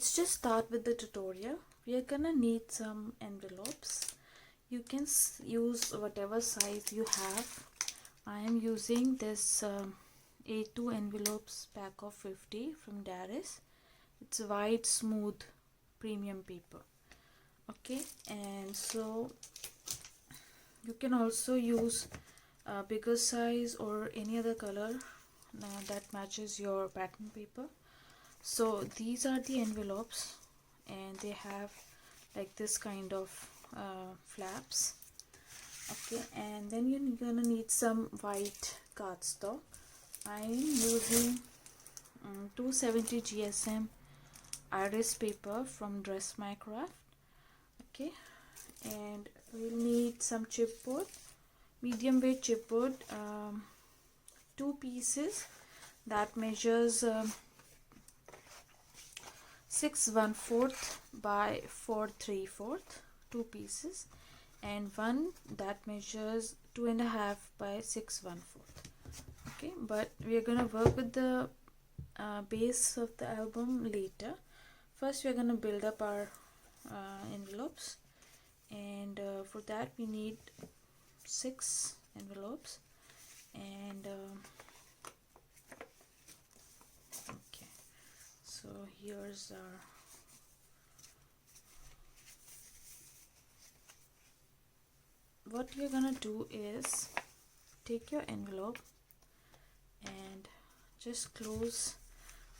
let's just start with the tutorial. We are gonna need some envelopes. You can use whatever size you have. I am using this A2 envelopes pack of 50 from Darius. It's white smooth premium paper. Okay, and so you can also use a bigger size or any other color that matches your pattern paper. So these are the envelopes, and they have like this kind of flaps. Okay, and then you're gonna need some white cardstock. I'm using 270 GSM iris paper from Dress My Craft. Okay, and we'll need some chipboard, medium weight chipboard, 2 pieces that measures 6 1/4 by 4 3/4, 2 pieces, and one that measures 2.5 by 6 1/4. Okay, but we are gonna work with the base of the album later. First, we are gonna build up our envelopes, and for that we need 6 envelopes, and okay, so here's our what you're gonna do is take your envelope and just close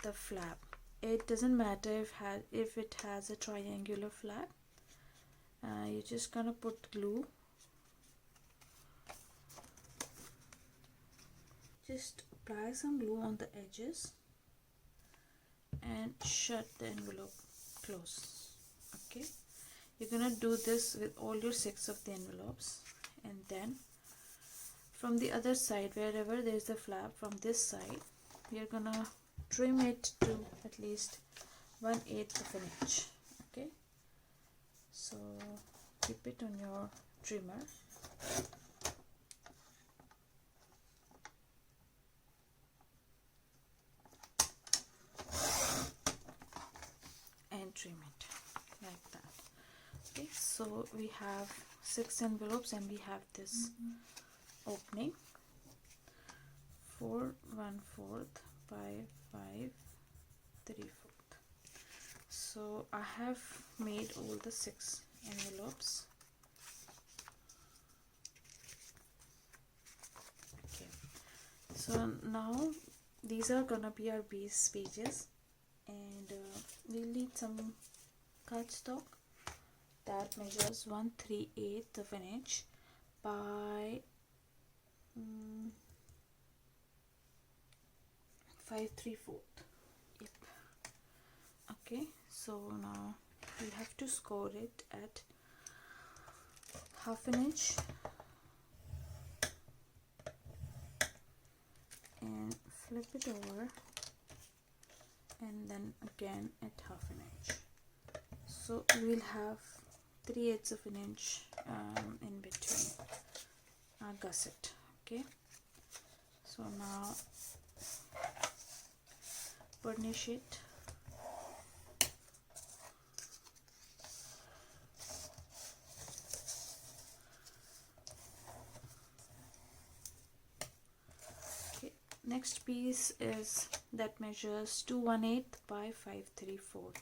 the flap. It doesn't matter if it has a triangular flap. You're just gonna put glue. Just apply some glue on the edges and shut the envelope close. Okay, you're gonna do this with all your 6 of the envelopes, and then from the other side, wherever there is a flap, from this side you're gonna trim it to at least 1/8 of an inch. Okay, so keep it on your trimmer. And trim it like that. Okay, so we have 6 envelopes and we have this opening 4 1/4 by 5 3/4. So I have made all the 6 envelopes. Okay, so now these are gonna be our base pages, and we'll need some cardstock that measures 1/3/8 of an inch by 5 3/4. Yep. Okay, so now we have to score it at 1/2 inch and flip it over, and then again at 1/2 inch. So we'll have 3/8 of an inch in between our gusset. Okay, so now burnish it. Okay, next piece is that measures 2 1/8 by 5 3/4.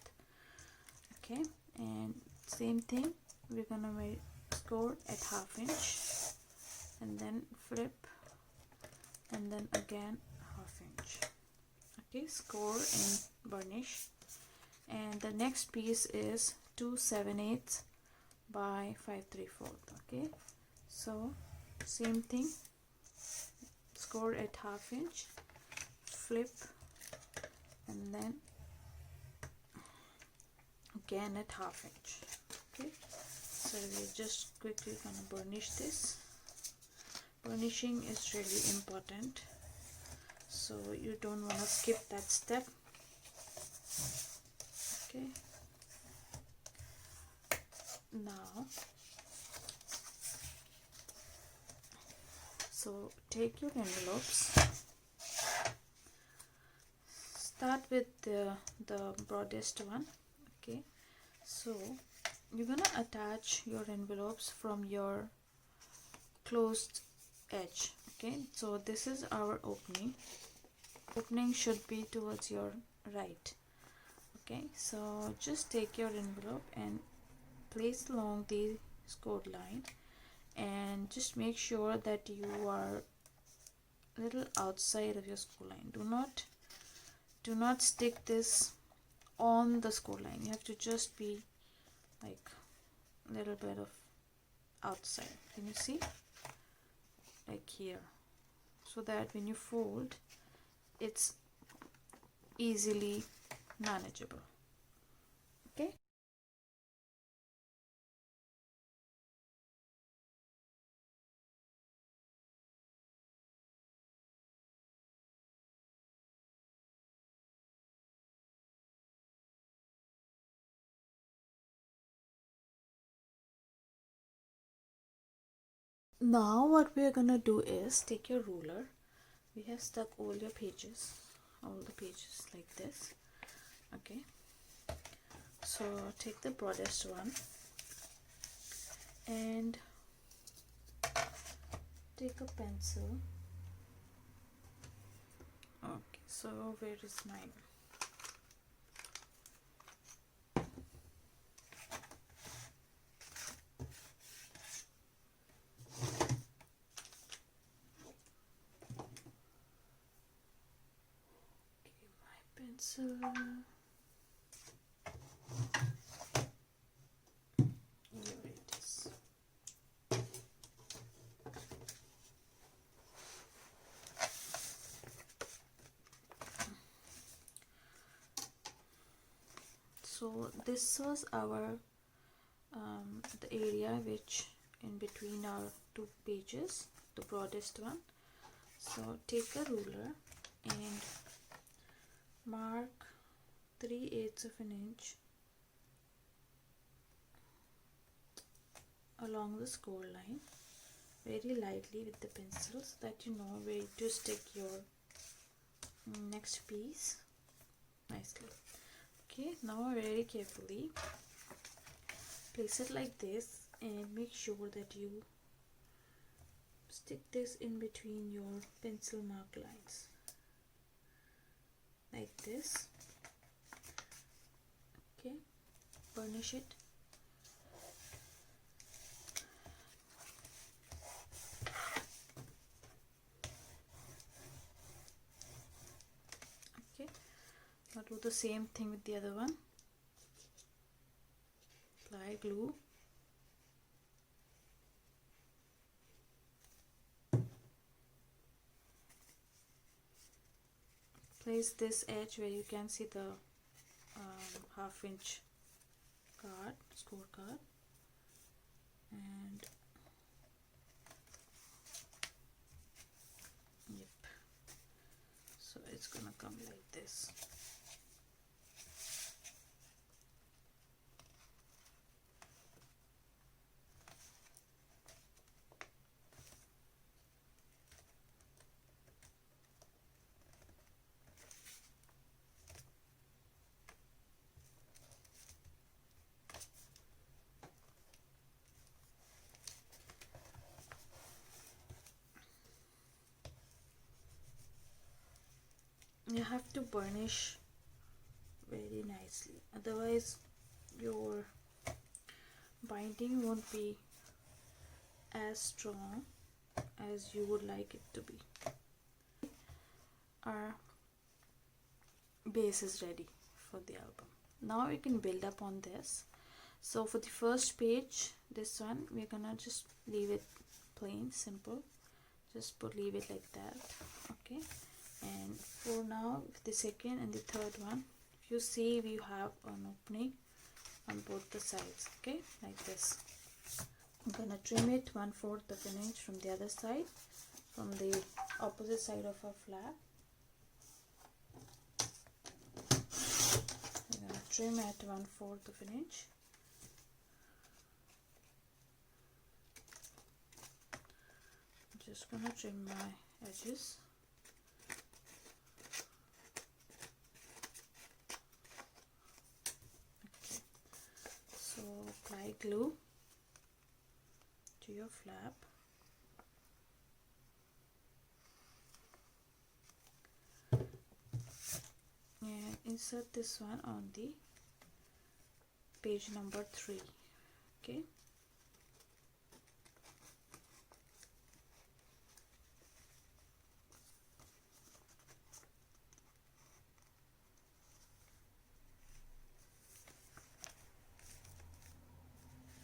Okay, and same thing, we're gonna score at 1/2 inch and then flip, and then again 1/2 inch. Okay, score and burnish. And the next piece is 2 7/8 by 5 3/4. Okay, so same thing, score at 1/2 inch, flip, and then again at 1/2 inch. Okay, so we're just quickly gonna burnish this. Burnishing is really important, so you don't want to skip that step. Okay, now so take your envelopes, start with the broadest one Okay, so you're gonna attach your envelopes from your closed edge. Okay, so this is our opening should be towards your right. Okay, so just take your envelope and place along the scored line, and just make sure that you are a little outside of your score line. Do not stick this on the score line. You have to just be like a little bit of outside. Can you see? Like here, so that when you fold, it's easily manageable. Okay. Now what we are gonna do is take your ruler. We have stuck all the pages like this. Okay, so take the broadest one and take a pencil. Okay, so where is mine? Pencil. Here it is. So this was our the area which in between our two pages, the broadest one. So take a ruler and mark 3/8 of an inch along the score line very lightly with the pencil, so that you know where to stick your next piece nicely. Okay, now very carefully place it like this and make sure that you stick this in between your pencil mark lines like this. Okay, burnish it. Okay, now do the same thing with the other one. Apply glue. Place this edge where you can see the half-inch scorecard, and yep, so it's gonna come like this. You have to burnish very nicely, otherwise your binding won't be as strong as you would like it to be. Our base is ready for the album. Now we can build up on this. So for the first page, this one, we're gonna just leave it plain, simple. Just leave it like that. Okay, and for now the second and the third one, if you see, we have an opening on both the sides. Okay, like this. I'm gonna trim it 1/4 of an inch from the other side, from the opposite side of our flap. I'm gonna trim at 1/4 of an inch. I'm just gonna trim my edges. Okay. So apply glue to your flap. And insert this one on the page number 3. Okay.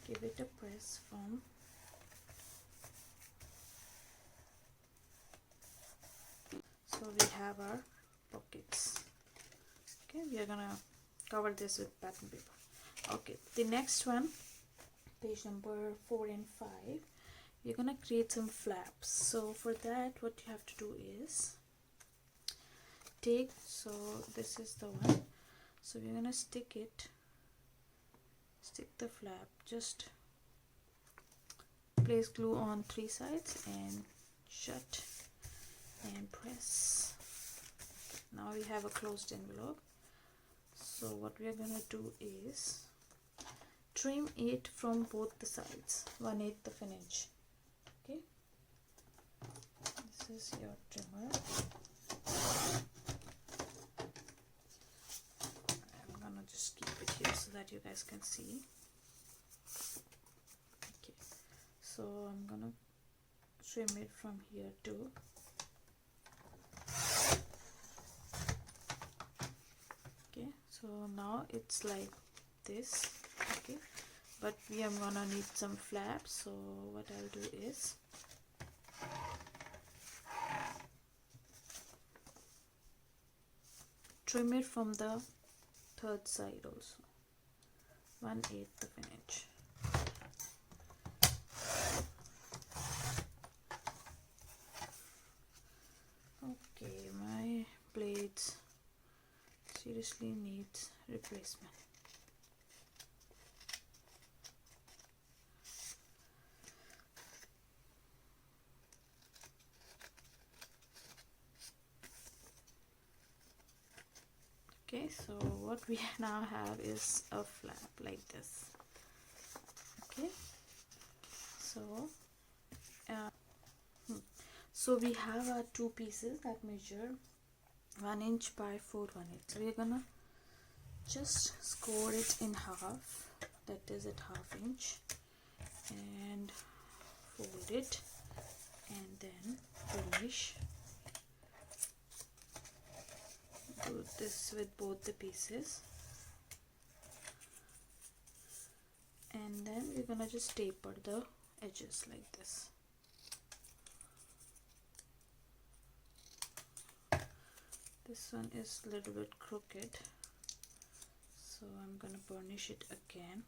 Give it a press firm. So we have our pockets. Okay, we are gonna cover this with pattern paper. Okay, the next one, page number 4 and 5, we're gonna create some flaps. So for that, what you have to do is so this is the one. So we're gonna stick the flap, just place glue on 3 sides and shut and press. Now we have a closed envelope. So what we are gonna do is trim it from both the sides, 1/8 of an inch. Okay, this is your trimmer. I'm gonna just keep it here so that you guys can see. Okay, so I'm gonna trim it from here too. Okay, so now it's like this. Okay, but we are gonna need some flaps, so what I'll do is trim it from the third side also, 1/8 of an inch. Okay, my blades seriously needs replacement. Okay, so what we now have is a flap like this. Okay, so so we have our 2 pieces that measure 1 inch by 4/1/8. So we're gonna just score it in half, that is at 1/2 inch, and fold it and then finish. Do this with both the pieces, and then we're gonna just taper the edges like this. This one is a little bit crooked, so I'm gonna burnish it again.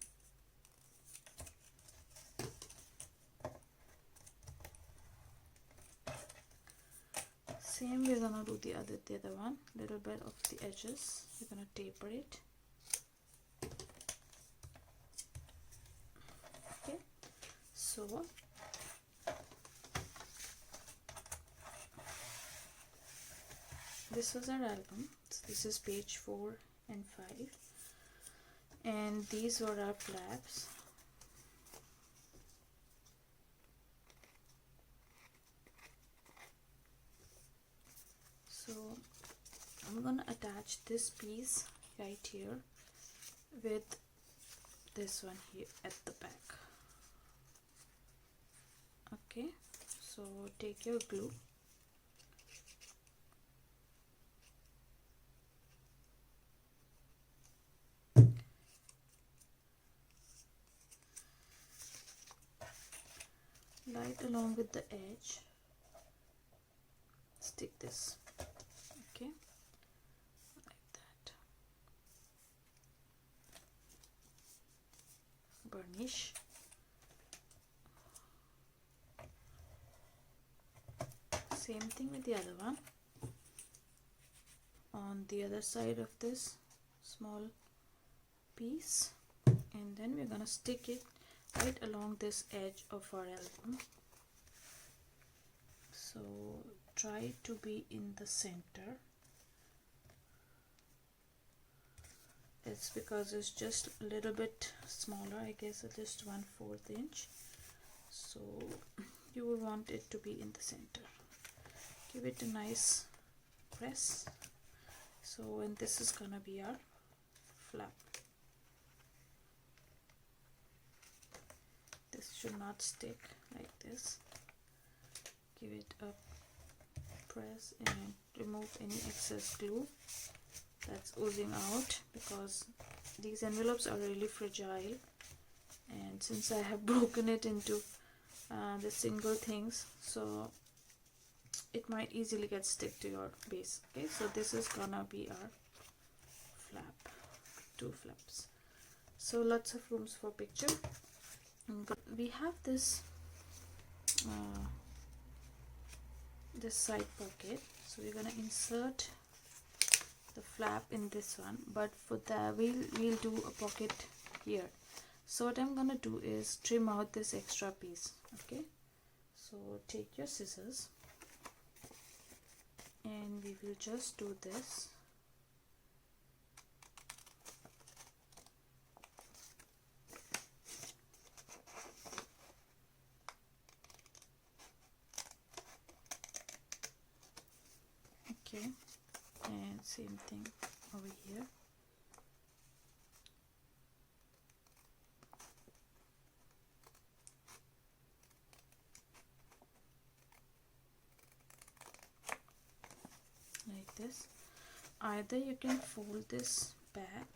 Same, we're gonna do the other one. Little bit of the edges, we're gonna taper it. Okay, so this was our album. So this is page 4 and 5, and these were our flaps. So I'm gonna attach this piece right here with this one here at the back. Okay, so take your glue, right along with the edge, stick this. Okay, like that. Burnish. Same thing with the other one. On the other side of this small piece, and then we're gonna stick it right along this edge of our album. So try to be in the center It's because it's just a little bit smaller, I guess it's just 1/4 inch, so you will want it to be in the center. Give it a nice press. So, and this is gonna be our flap. This should not stick like this. Give it a press and remove any excess glue that's oozing out, because these envelopes are really fragile, and since I have broken it into the single things, so it might easily get stick to your base. Okay, so this is gonna be our flap, 2 flaps. So lots of rooms for picture. We have this this side pocket, so we're gonna insert the flap in this one, but for that we'll do a pocket here. So what I'm gonna do is trim out this extra piece. Okay, so take your scissors and we will just do this. Okay, and same thing over here. Like this. Either you can fold this back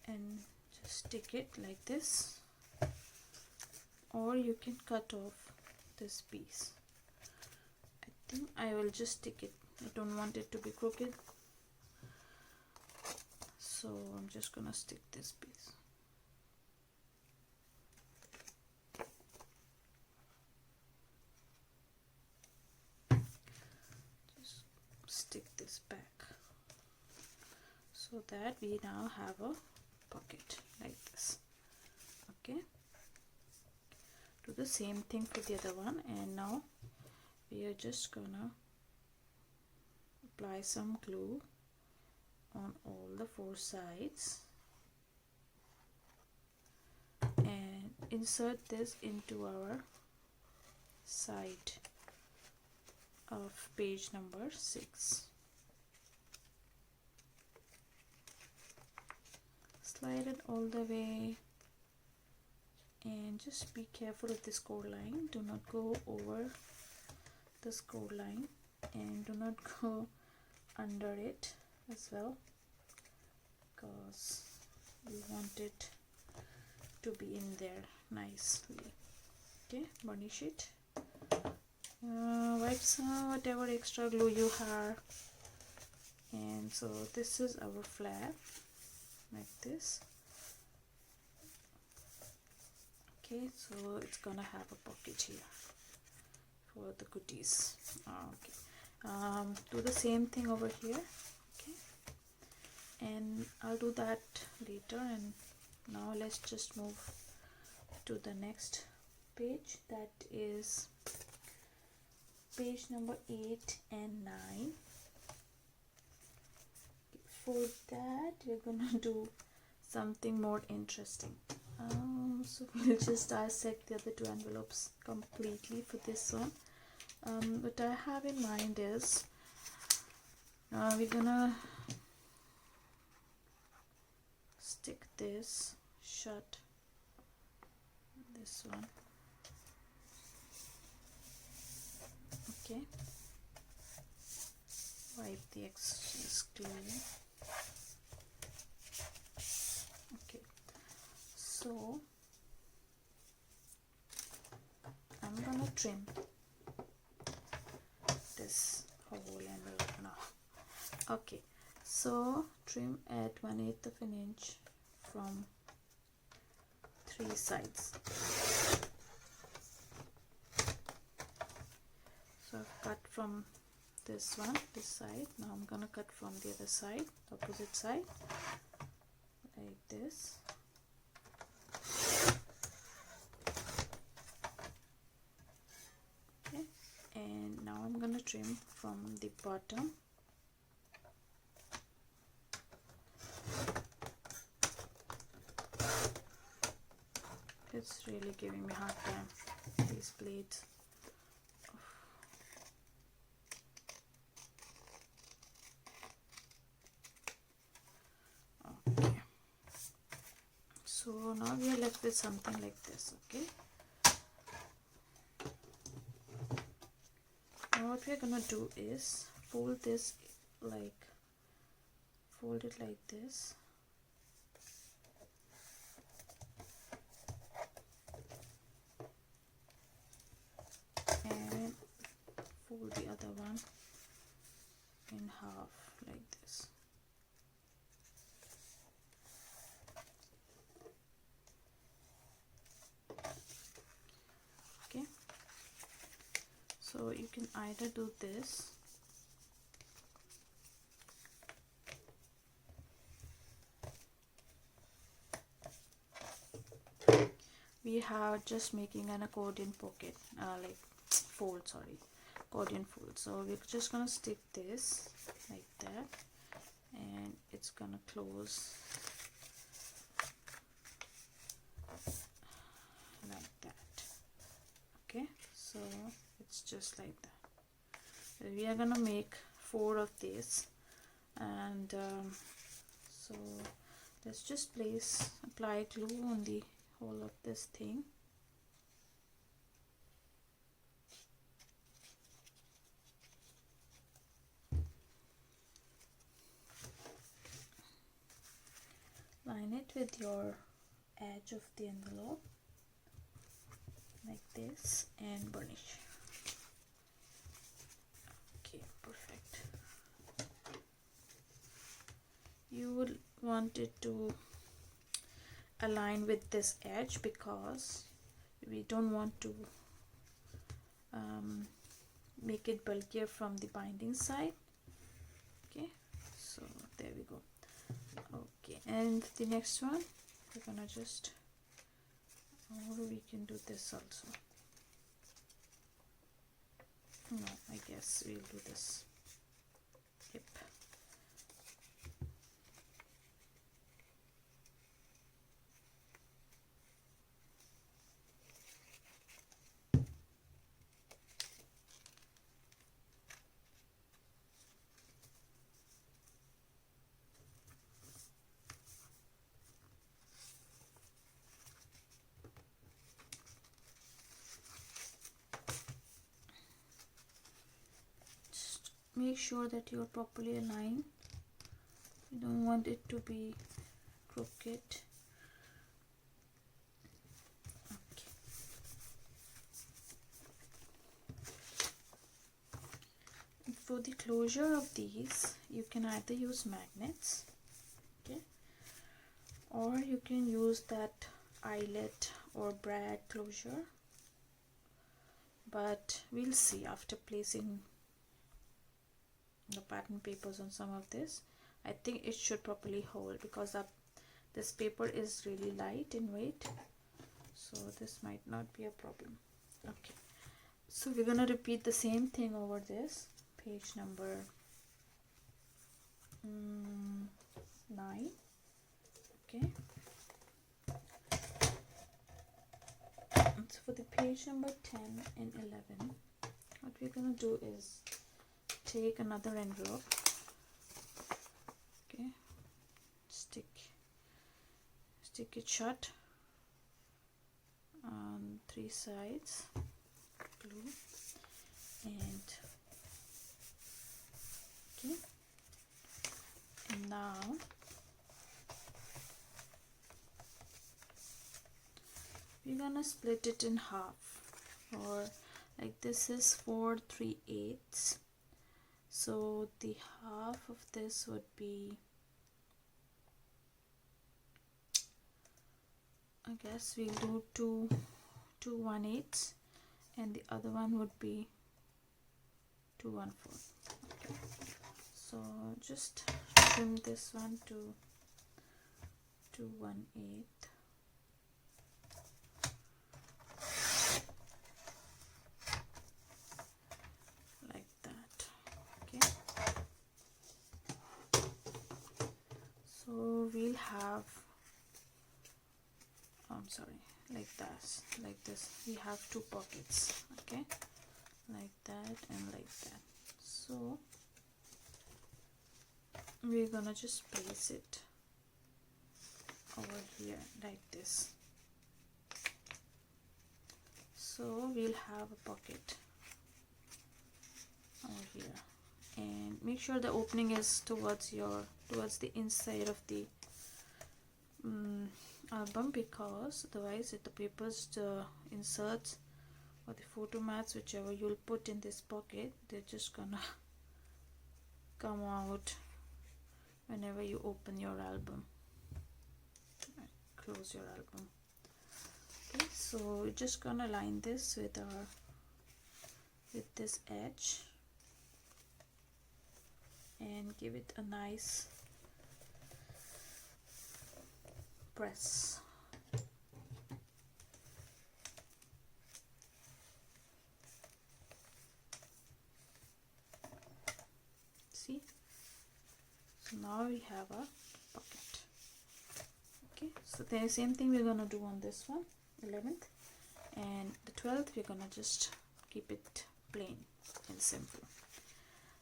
and just stick it like this, or you can cut off this piece. I think I will just stick it. I don't want it to be crooked, so I'm just gonna stick this piece. Just stick this back so that we now have a pocket like this. Okay, do the same thing for the other one, and now we are just gonna apply some glue on all the 4 sides and insert this into our side of page number 6. Slide it all the way and just be careful of the score line. Do not go over the score line and do not go under it as well, because we want it to be in there nicely. Okay, burnish it, wipe some whatever extra glue you have, and so this is our flap like this. Okay, so it's gonna have a pocket here for the goodies. Okay, do the same thing over here. Okay, and I'll do that later. And now let's just move to the next page, that is page number 8 and 9. For that we're gonna do something more interesting. So we'll just dissect the other 2 envelopes completely for this one. What I have in mind is we're gonna stick this shut, this one. Okay, wipe the excess glue. Okay, so I'm gonna trim this whole envelope now. Okay, so trim at 1/8 of an inch from 3 sides. So I've cut from this one, this side. Now I'm gonna cut from the other side, opposite side, like this. Okay, and now I'm gonna trim from the bottom It's really giving me a hard time, these blades. Okay, so now we are left with something like this. Okay, now what we are gonna do is fold this, like fold it like this, and fold the other one in half like this. Okay, so you can either do this, we have just making an accordion pocket, like fold, sorry, accordion fold. So we're just gonna stick this like that, and it's gonna close like that. Okay, so it's just like that. We are gonna make 4 of these, and so let's just apply glue on the whole of this thing. Line it with your edge of the envelope like this and burnish. Okay, perfect. You would want it to align with this edge because we don't want to make it bulkier from the binding side. Okay, so there we go. Okay, and the next one we're gonna just, or we can do this also. No, I guess we'll do this. Yep. Make sure that you're properly aligned. You don't want it to be crooked. Okay. For the closure of these, you can either use magnets, okay, or you can use that eyelet or brad closure, but we'll see after placing the pattern papers on some of this. I think it should properly hold because this paper is really light in weight, so this might not be a problem. Okay, so we're gonna repeat the same thing over this page number 9. Okay, so for the page number 10 and 11, what we're gonna do is take another envelope, okay, stick it shut on 3 sides, glue, and okay, and now we're gonna split it in half, or like this is 4 3/8. So the half of this would be, I guess we'll do 2 1/8, and the other one would be 2 1/4. Okay. So just trim this one to 2 1/8. So we'll have, I'm sorry, like this. We have two pockets, okay, like that and like that. So we're gonna just place it over here like this. So we'll have a pocket over here, and make sure the opening is towards the inside of the album, because otherwise if the papers, the inserts or the photo mats, whichever you'll put in this pocket, they're just gonna come out whenever you open your album, close your album. Okay, so we're just gonna line this with this edge and give it a nice press. See, so now we have a pocket. Okay, so the same thing we're gonna do on this one, 11th, and the 12th we're gonna just keep it plain and simple.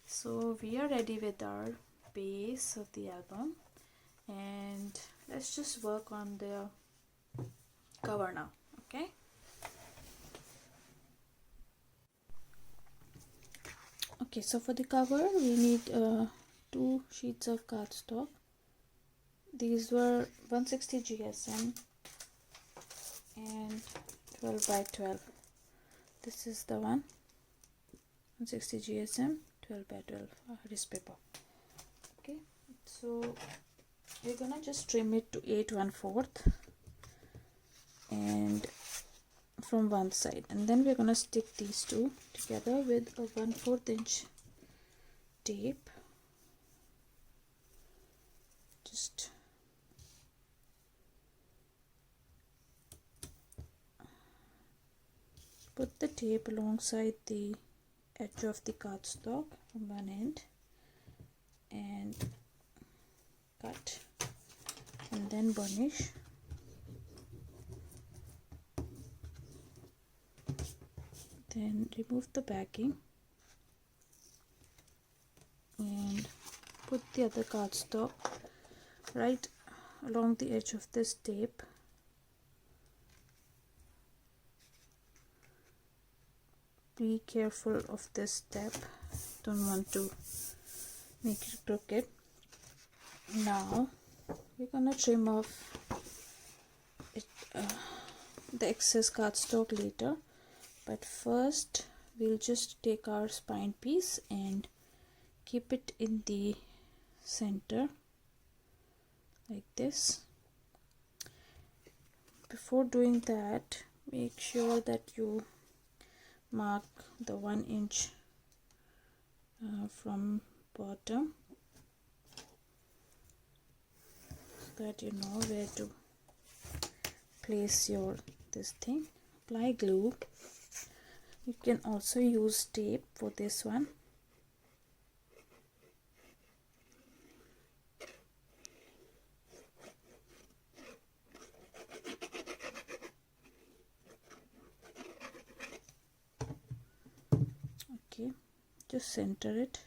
So we are ready with our base of the album, and let's just work on the cover now. Okay, so for the cover we need 2 sheets of cardstock. These were 160 GSM and 12 by 12. This is the one, 160 GSM, 12 by 12 wrist paper. Okay, so we're gonna just trim it to 8 1/4 and from one side, and then we're gonna stick these two together with a 1/4 inch tape. Just put the tape alongside the edge of the cardstock from one end and cut, and then burnish. Then remove the backing and put the other cardstock right along the edge of this tape. Be careful of this step, don't want to make it crooked. Now we're gonna trim off it, the excess cardstock later, but first we'll just take our spine piece and keep it in the center like this. Before doing that, make sure that you mark the 1 inch from bottom, so that you know where to place your this thing. Apply glue. You can also use tape for this one. Okay, just center it.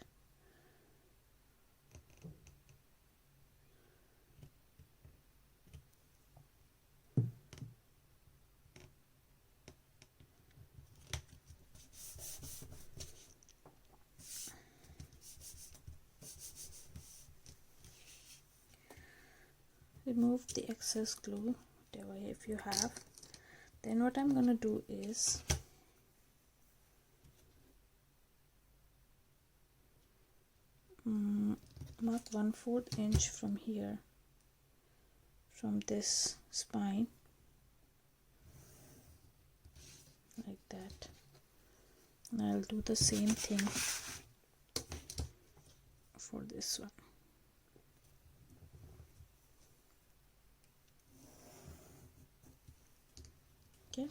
Remove the excess glue, whatever if you have. Then what I'm gonna do is mark 1/4 inch from here, from this spine, like that, and I'll do the same thing for this one. Okay,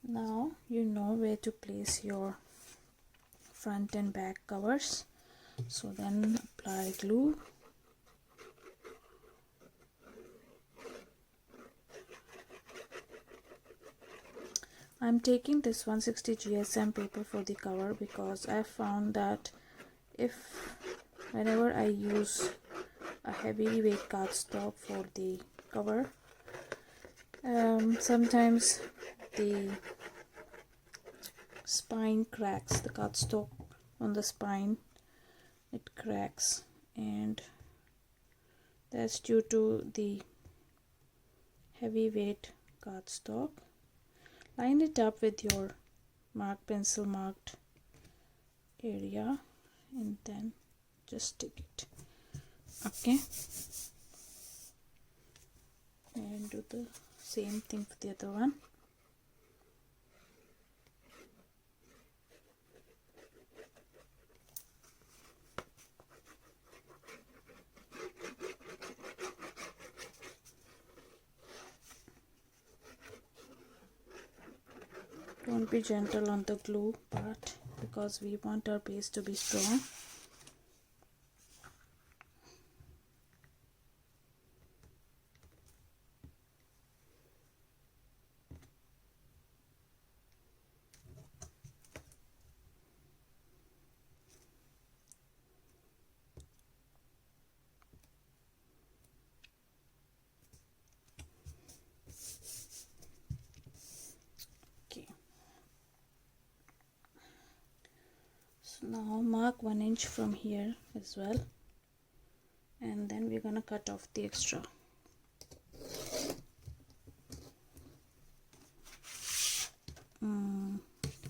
now you know where to place your front and back covers, so then apply glue. I'm taking this 160 GSM paper for the cover because I found that whenever I use a heavyweight cardstock for the cover, sometimes the spine cracks, the cardstock on the spine, it cracks, and that's due to the heavyweight cardstock. Line it up with your pencil marked area and then just stick it. Okay, and do the same thing for the other one. Don't be gentle on the glue part because we want our base to be strong. So now mark 1 inch from here as well, and then we're gonna cut off the extra.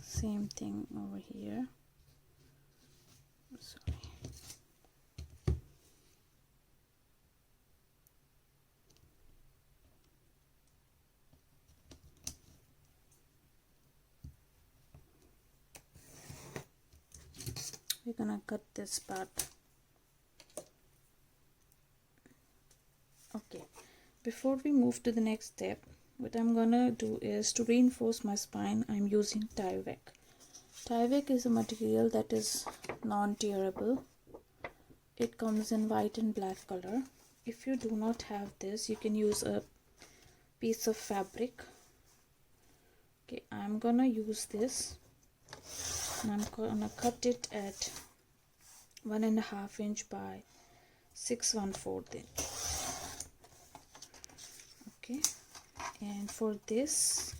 Same thing over here. Sorry. We're gonna cut this part. Okay, before we move to the next step, what I'm gonna do is to reinforce my spine. I'm using Tyvek. Tyvek is a material that is non-tearable. It comes in white and black color. If you do not have this, you can use a piece of fabric. Okay, I'm gonna use this and I'm gonna cut it at 1.5 inch by 6 1/4 inch. Okay, and for this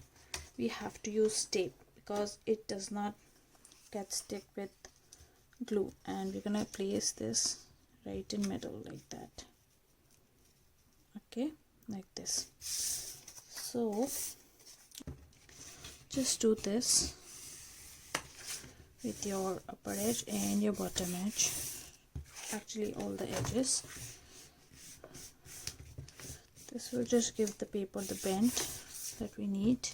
we have to use tape because it does not get stick with glue, and we're gonna place this right in middle like that. Okay, like this. So just do this with your upper edge and your bottom edge, actually all the edges. This will just give the paper the bend that we need.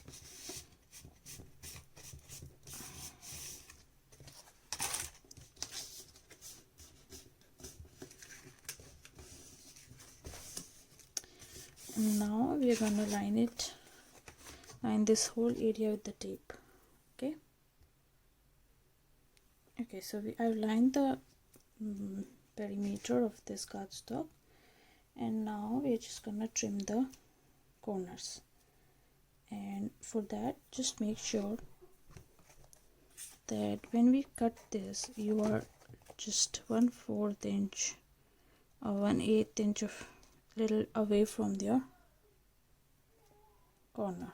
And now we are going to line this whole area with the tape. Okay, so I've lined the perimeter of this cardstock, and now we're just gonna trim the corners. And for that, just make sure that when we cut this, you are just 1/4 inch or 1/8 inch of little away from your corner,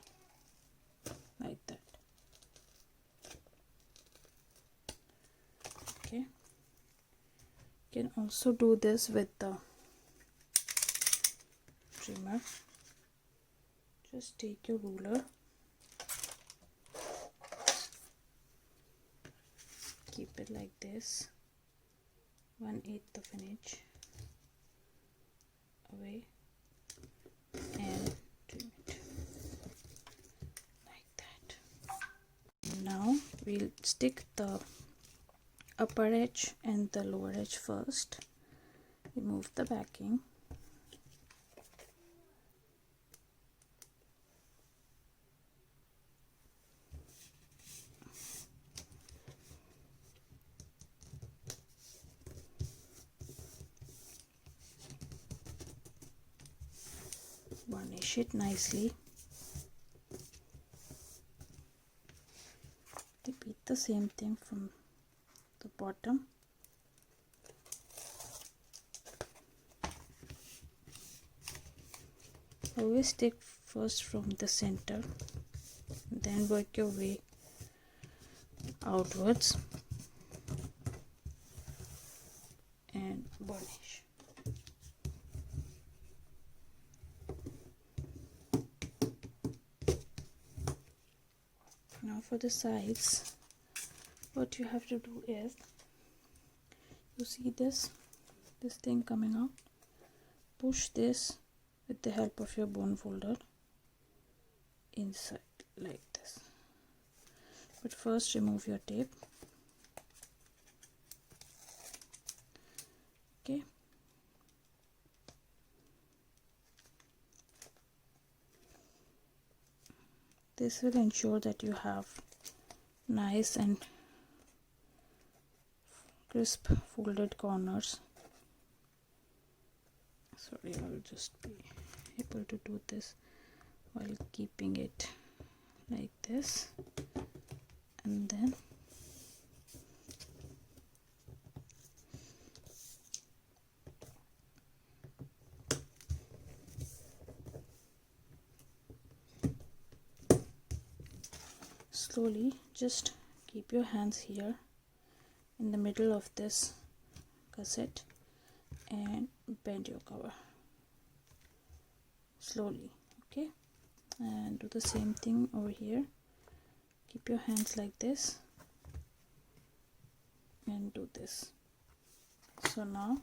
like that. Okay, you can also do this with the trimmer. Just take your ruler, keep it like this, 1/8 of an inch away, and trim it like that. Now we'll stick the upper edge and the lower edge first. Remove the backing. Varnish it nicely. the same thing from the bottom. Always stick first from the center, then work your way outwards and burnish. Now for the sides, what you have to do is, you see this thing coming out, push this with the help of your bone folder inside like this. But first remove your tape. Okay. This will ensure that you have nice and crisp folded corners. Sorry, I will just be able to do this while keeping it like this, and then slowly just keep your hands here in the middle of this cassette and bend your cover slowly. Okay, and do the same thing over here. Keep your hands like this and do this. So now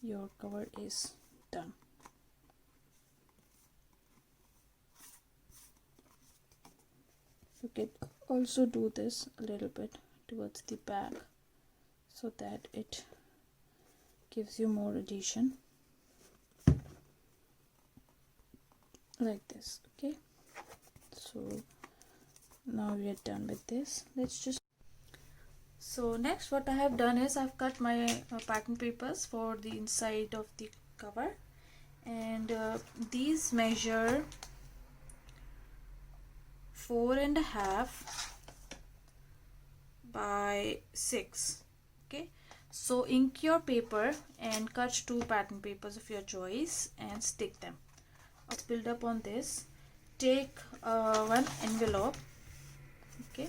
your cover is done. You can also do this a little bit towards the back so that it gives you more adhesion, like this. Okay, so now we are done with this. So next what I have done is I've cut my pattern papers for the inside of the cover, and these measure 4.5 by 6. Okay, so ink your paper and cut 2 pattern papers of your choice and stick them. Let's build up on this. Take one envelope. Okay,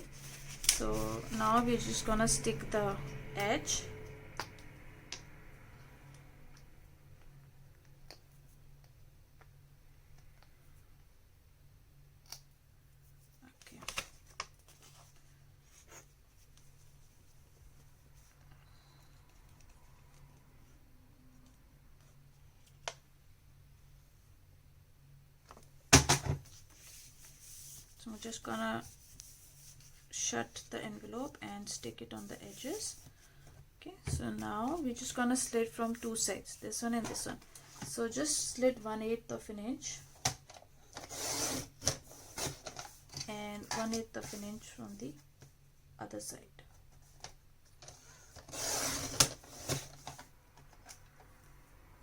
so now we're just gonna stick the edge. So I'm just gonna shut the envelope and stick it on the edges. Okay, so now we're just gonna slit from 2 sides, this one and this one. So just slit 1/8 of an inch and 1/8 of an inch from the other side.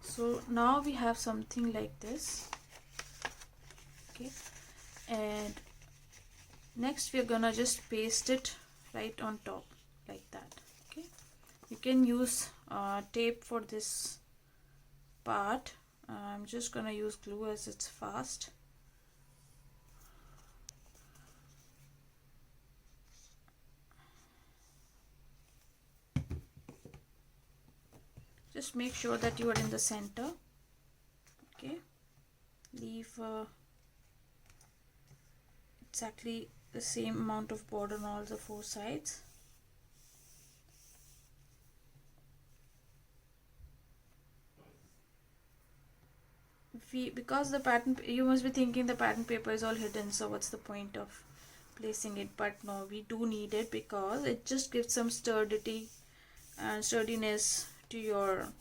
So now we have something like this. Okay, and next we're gonna just paste it right on top like that. Okay, you can use tape for this part. I'm just gonna use glue as it's fast. Just make sure that you are in the center. Okay, leave exactly the same amount of border on all the 4 sides. Because the pattern, you must be thinking the pattern paper is all hidden, so what's the point of placing it? But no, we do need it because it just gives some sturdiness to your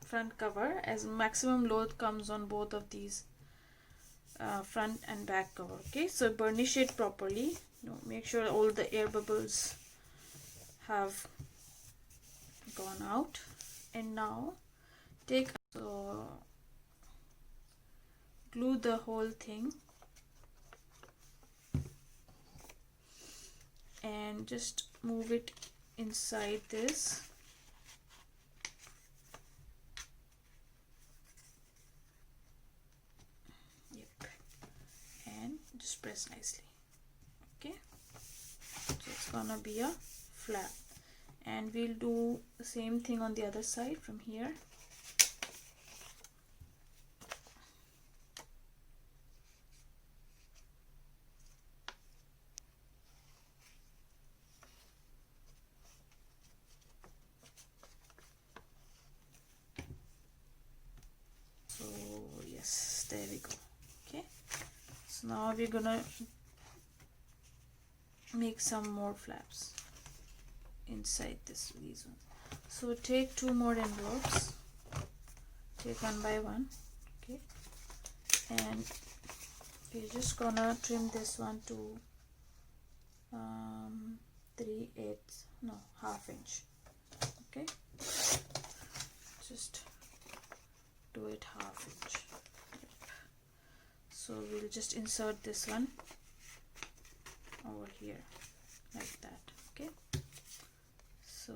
front cover, as maximum load comes on both of these front and back cover. Okay, so burnish it properly. Make sure all the air bubbles have gone out, and now take glue the whole thing and just move it inside this. Yep, and just press nicely. Okay, so it's gonna be a flap, and we'll do the same thing on the other side from here. So yes, there we go. Okay, so now we're gonna make some more flaps inside these ones. So take 2 more envelopes, take one by one. Okay, and we're just gonna trim this one to 3/8, no, ½ inch. Okay, just do it ½ inch. Yep. So we'll just insert this one over here like that. Okay, so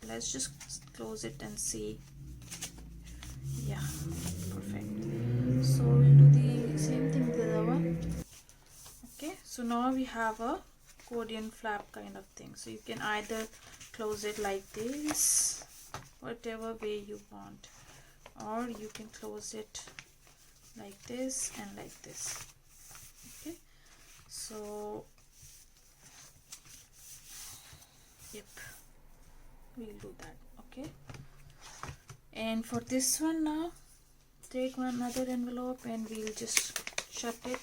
let's just close it and see. Yeah, perfect. So we'll do the same thing with the other one. Okay, so now we have a accordion flap kind of thing. So you can either close it like this, whatever way you want, or you can close it like this and like this. Okay, so yep, we'll do that. Okay, and for this one now, take another envelope and we'll just shut it.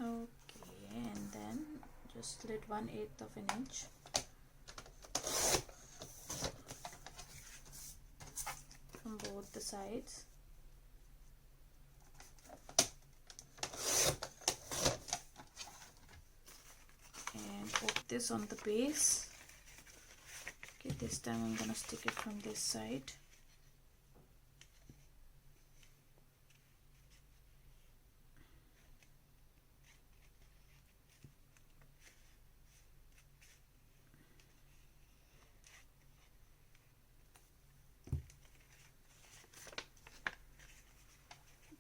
Okay, and then just slit 1/8 of an inch. From both the sides. And put this on the base. Okay, this time I'm gonna stick it from this side.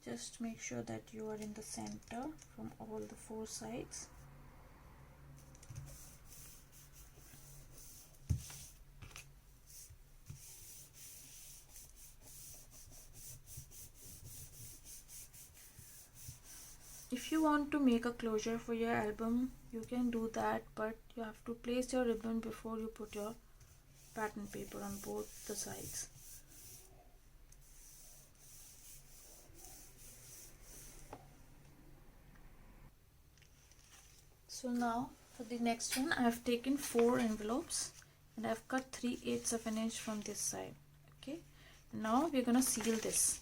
Just make sure that you are in the center from all the 4 sides. If you want to make a closure for your album, you can do that, but you have to place your ribbon before you put your pattern paper on both the sides. So now for the next one, I have taken 4 envelopes and I have cut 3/8 of an inch from this side. Okay, now we're gonna seal this.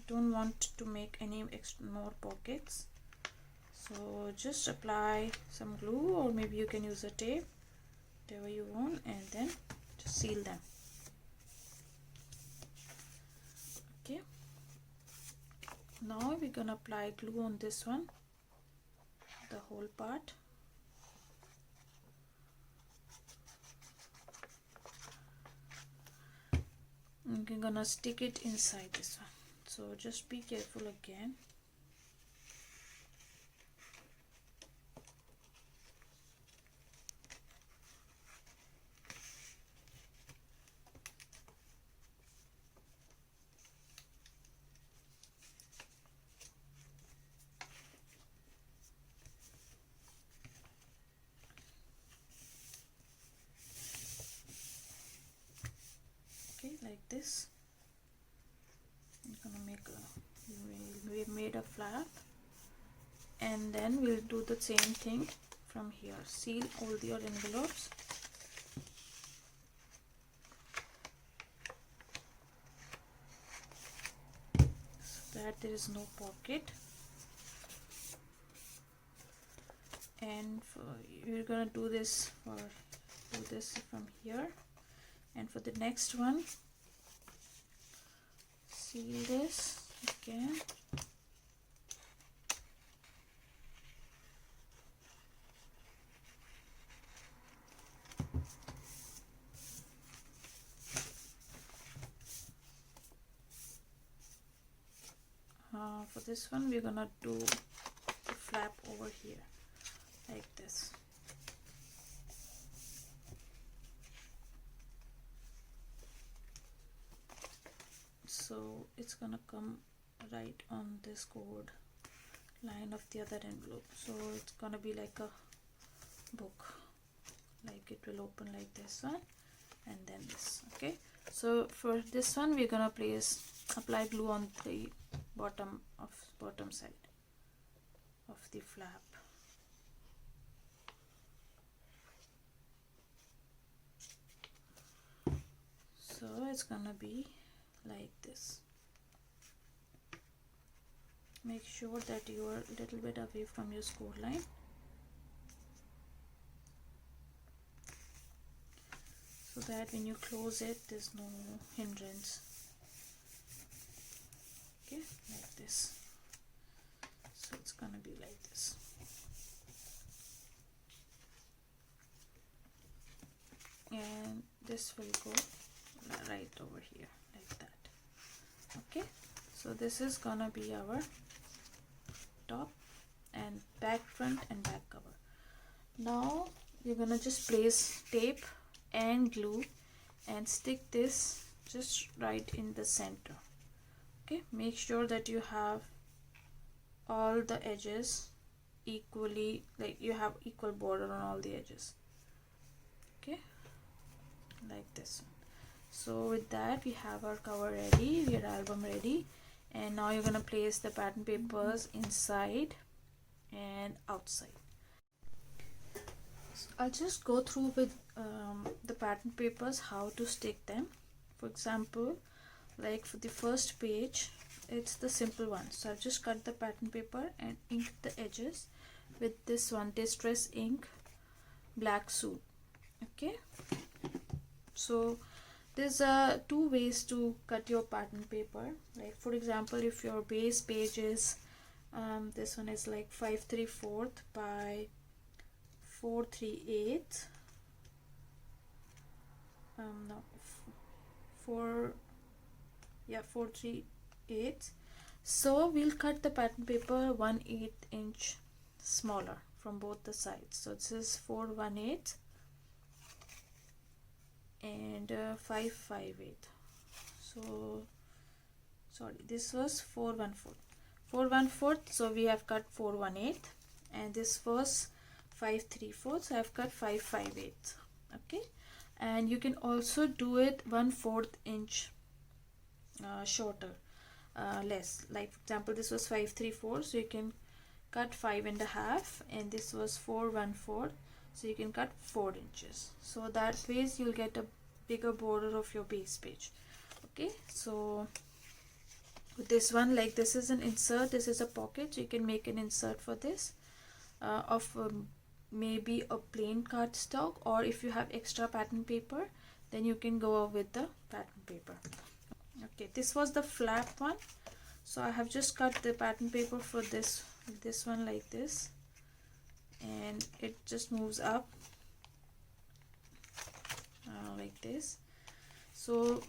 Don't want to make any extra more pockets, so just apply some glue, or maybe you can use a tape, whatever you want, and then just seal them. Okay, now we're gonna apply glue on this one, the whole part. And we're gonna stick it inside this one, so just be careful again. Like this. I'm gonna made a flap, and then we'll do the same thing from here. Seal all your envelopes. So that there is no pocket. And we're gonna do this from here. And for the next one, seal this again. For this one, we're gonna do the flap over here like this. So it's gonna come right on this cord line of the other envelope. So it's gonna be like a book, like it will open like this one and then this. Okay, so for this one we're gonna apply glue on the bottom side of the flap. So it's gonna be like this. Make sure that you are a little bit away from your score line. So that when you close it, there's no hindrance. Okay, like this. So it's gonna be like this. And this will go right over here like that. Okay, so this is gonna be our top and front and back cover. Now you're gonna just place tape and glue and stick this just right in the center. Okay, make sure that you have all the edges equally, like you have equal border on all the edges. Okay, like this one. So with that, we have our cover ready, your album ready, and now you're gonna place the pattern papers inside and outside. So I'll just go through with the pattern papers how to stick them. For example, like for the first page, it's the simple one. So I've just cut the pattern paper and inked the edges with this one, Distress Ink Black Suit. Okay, so there's two ways to cut your pattern paper. Like for example, if your base page is this one is like 5/3/4 by 4/3/8. No, 4/3/8. So we'll cut the pattern paper 1/8 inch smaller from both the sides. So this is 4/1/8 and 5/5/8. So sorry, this was 4/1/4. So we have cut 4/1/8, and this was 5/3/4. So I've cut 5/5/8. Okay, and you can also do it 1/4 inch shorter, less. Like for example, this was 5/3/4, so you can cut 5.5, and this was 4/1/4. So you can cut 4 inches. So that ways you'll get a bigger border of your base page. Okay, so with this one, like this is an insert, this is a pocket, so you can make an insert for this of maybe a plain cardstock, or if you have extra pattern paper, then you can go with the pattern paper. Okay, this was the flap one. So I have just cut the pattern paper for this one like this, and it just moves up like this. So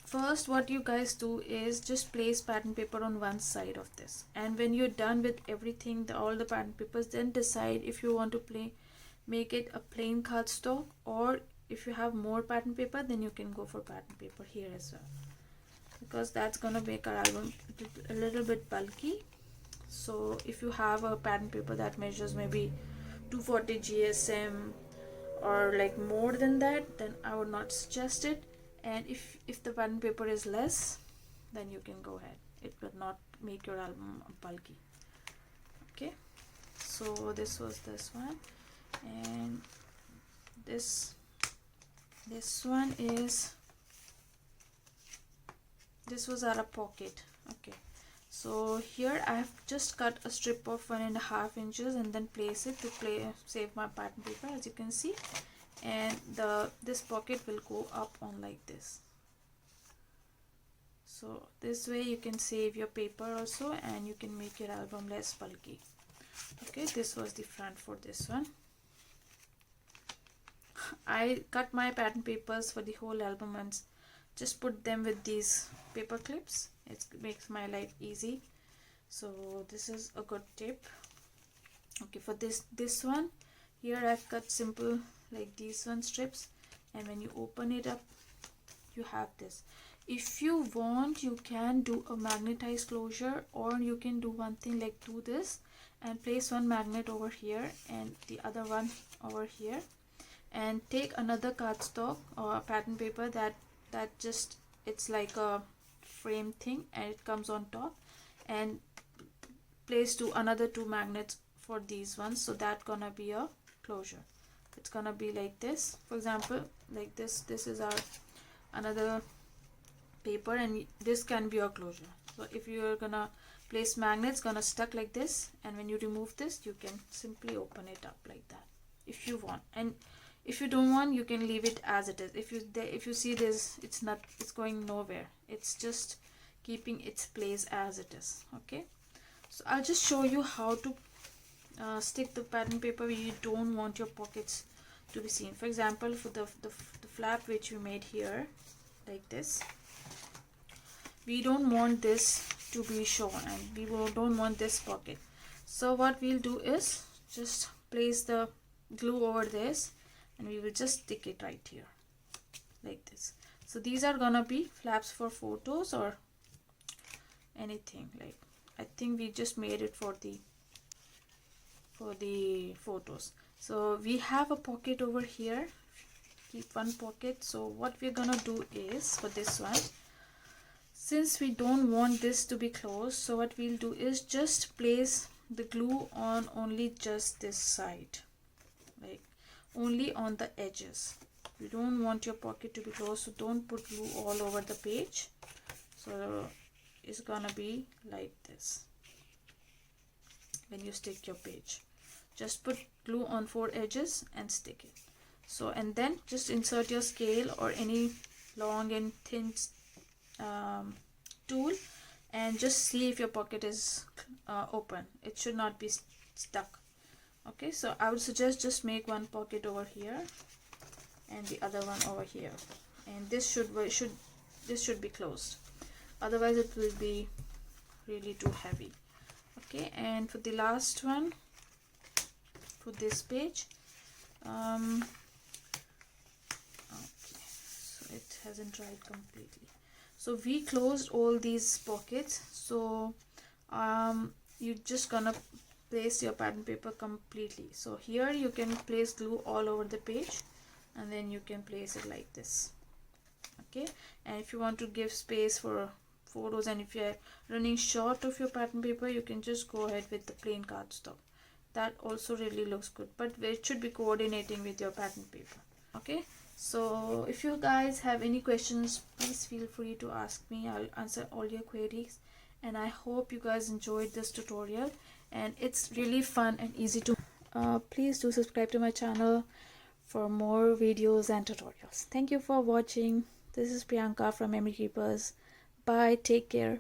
first what you guys do is just place pattern paper on one side of this, and when you're done with everything, all the pattern papers, then decide if you want to make it a plain cardstock, or if you have more pattern paper, then you can go for pattern paper here as well, because that's gonna make our album a little bit bulky. So if you have a pattern paper that measures maybe 240 GSM or like more than that, then I would not suggest it. And if the pattern paper is less, then you can go ahead. It will not make your album bulky. Okay, so this was this one, and this one is, this was our pocket. Okay, so here I have just cut a strip of 1.5 inches and then place it to save my pattern paper, as you can see. And this pocket will go up on like this. So this way you can save your paper also, and you can make your album less bulky. Okay, this was the front for this one. I cut my pattern papers for the whole album and just put them with these paper clips. It makes my life easy. So this is a good tip. Okay, for this one here I've cut simple like these one strips, and when you open it up you have this. If you want, you can do a magnetized closure, or you can do one thing like do this and place one magnet over here and the other one over here, and take another cardstock or pattern paper that just, it's like a frame thing and it comes on top, and place another two magnets for these ones. So that's gonna be a closure. It's gonna be like this, for example, like this is our another paper, and this can be a closure. So if you're gonna place magnets, gonna stuck like this, and when you remove this you can simply open it up like that if you want. And if you don't want, you can leave it as it is. If you see this, it's going nowhere, it's just keeping its place as it is. Okay, so I'll just show you how to stick the pattern paper where you don't want your pockets to be seen. For example, for the flap which we made here like this, we don't want this to be shown, and we don't want this pocket. So what we'll do is just place the glue over this, and we will just stick it right here like this. So these are gonna be flaps for photos or anything. Like, I think we just made it for the photos. So we have a pocket over here, keep one pocket. So what we're gonna do is, for this one, since we don't want this to be closed, so what we'll do is just place the glue on only just this side, like only on the edges. You don't want your pocket to be closed, so don't put glue all over the page. So it's gonna be like this when you stick your page. Just put glue on 4 edges and stick it. So, and then just insert your scale or any long and thin tool, and just see if your pocket is open. It should not be stuck. Okay, so I would suggest just make one pocket over here and the other one over here, and this should be closed, otherwise it will be really too heavy. Okay, and for the last one, for this page, okay, so it hasn't dried completely. So we closed all these pockets. So you're just gonna place your pattern paper completely. So here you can place glue all over the page, and then you can place it like this. Okay, and if you want to give space for photos, and if you're running short of your pattern paper, you can just go ahead with the plain cardstock. That also really looks good, but it should be coordinating with your pattern paper. Okay, so if you guys have any questions, please feel free to ask me. I'll answer all your queries, and I hope you guys enjoyed this tutorial, and it's really fun and easy to please do subscribe to my channel for more videos and tutorials. Thank you for watching. This is Priyanka from Memory Keepers. Bye, take care.